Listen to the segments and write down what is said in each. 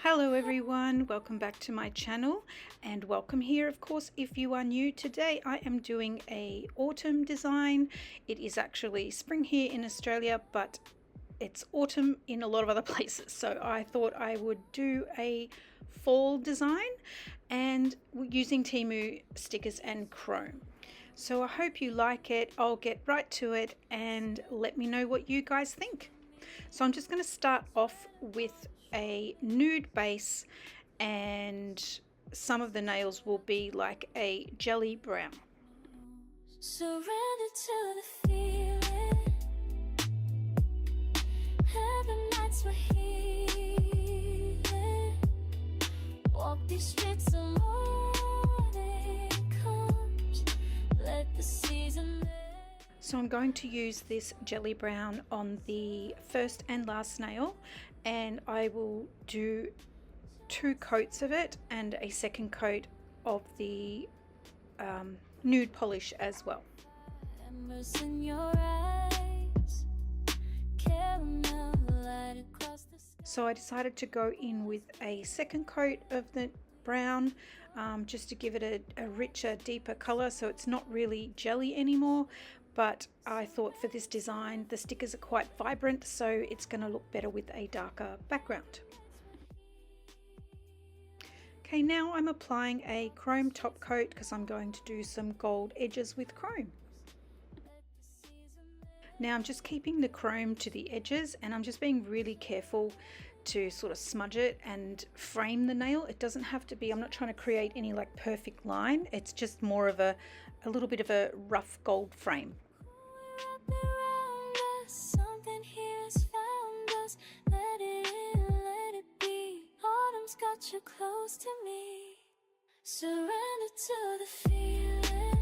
Hello everyone, welcome back to my channel and welcome here of course if you are new. Today I am doing a autumn design. It is actually spring here in Australia, but it's autumn in a lot of other places, so I thought I would do a fall design and using Temu stickers and chrome. So I hope you like it. I'll get right to it and let me know what you guys think. So I'm just going to start off with a nude base, and some of the nails will be like a jelly brown. Surrender to the feeling. Heaven nights were healing. Walk these streets of morning comes. Let the season. So I'm going to use this jelly brown on the first and last nail, and I will do 2 coats of it and a second coat of the nude polish as well. In your eyes, caramel light across the sky. So I decided to go in with a second coat of the brown, just to give it a richer, deeper color, so it's not really jelly anymore. But I thought for this design the stickers are quite vibrant, so it's going to look better with a darker background. Okay, now I'm applying a chrome top coat because I'm going to do some gold edges with chrome. Now I'm just keeping the chrome to the edges, and I'm just being really careful to sort of smudge it and frame the nail. It doesn't have to be, I'm not trying to create any like perfect line, it's just more of a little bit of a rough gold frame. Something here has found us. Let it in, let it be. Autumn's got you close to me. Surrender to the feeling.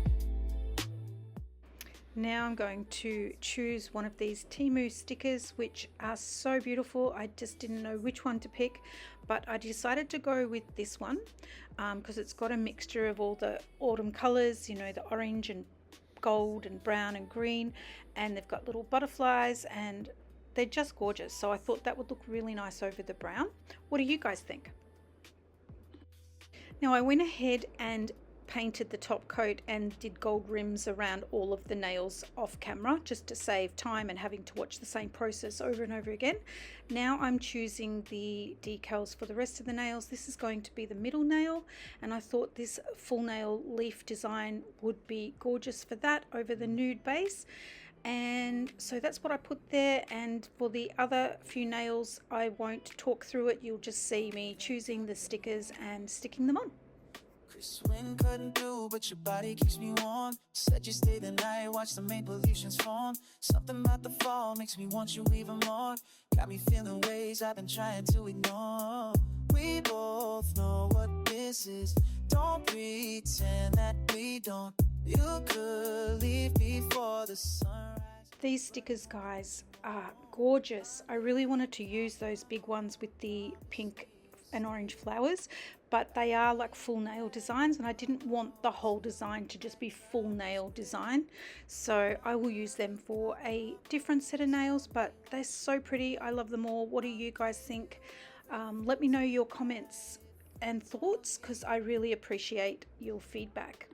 Now I'm going to choose one of these Temu stickers, which are so beautiful. I just didn't know which one to pick, but I decided to go with this one because it's got a mixture of all the autumn colors, you know, the orange and gold and brown and green, and they've got little butterflies and they're just gorgeous. So I thought that would look really nice over the brown. What do you guys think? Now I went ahead and painted the top coat and did gold rims around all of the nails off camera, just to save time and having to watch the same process over and over again. Now I'm choosing the decals for the rest of the nails. This is going to be the middle nail, and I thought this full nail leaf design would be gorgeous for that over the nude base. And so that's what I put there, and for the other few nails I won't talk through it, you'll just see me choosing the stickers and sticking them on. Chris wind cutting through, but your body keeps me warm. Said you stay the night, watch the maple leaves transform. Something about the fall makes me want you even more. Got me feeling ways I've been trying to ignore. We both know what this is. Don't pretend that we don't. You could leave before the sunrise. These stickers, guys, are gorgeous. I really wanted to use those big ones with the pink and orange flowers, but they are like full nail designs, and I didn't want the whole design to just be full nail design, so I will use them for a different set of nails. But they're so pretty. I love them all. What do you guys think? Let me know your comments and thoughts, because I really appreciate your feedback.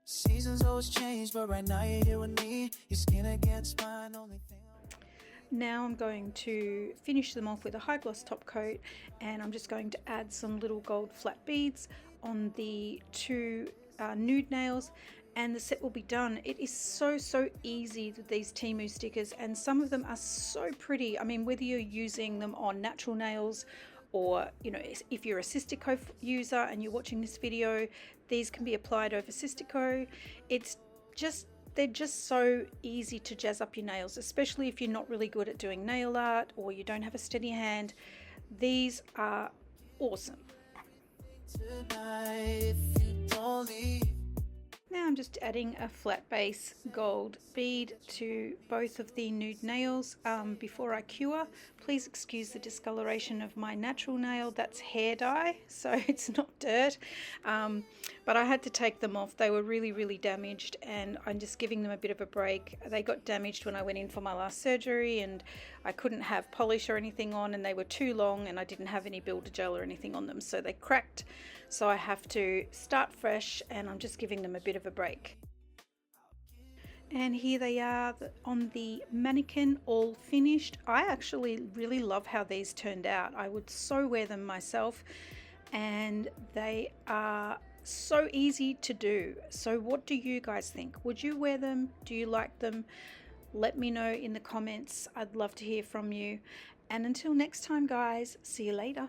Seasons always change, but right now you're here with me. Your skin against mine, only thing. Now I'm going to finish them off with a high gloss top coat, and I'm just going to add some little gold flat beads on the 2 nude nails, and the set will be done. It is so easy with these Temu stickers, and some of them are so pretty. I mean, whether you're using them on natural nails, or you know, if you're a Sistico user and you're watching this video, these can be applied over Sistico. They're just so easy to jazz up your nails, especially if you're not really good at doing nail art or you don't have a steady hand. These are awesome. Tonight, if you don't leave. Now I'm just adding a flat base gold bead to both of the nude nails before I cure. Please excuse the discoloration of my natural nail. That's hair dye, so it's not dirt. But I had to take them off. They were really damaged, and I'm just giving them a bit of a break. They got damaged when I went in for my last surgery, and I couldn't have polish or anything on, and they were too long, and I didn't have any builder gel or anything on them, so they cracked. So I have to start fresh, and I'm just giving them a bit of a break. And here they are on the mannequin, all finished. I actually really love how these turned out. I would so wear them myself, and they are so easy to do. So what do you guys think? Would you wear them? Do you like them? Let me know in the comments. I'd love to hear from you. And until next time, guys, see you later.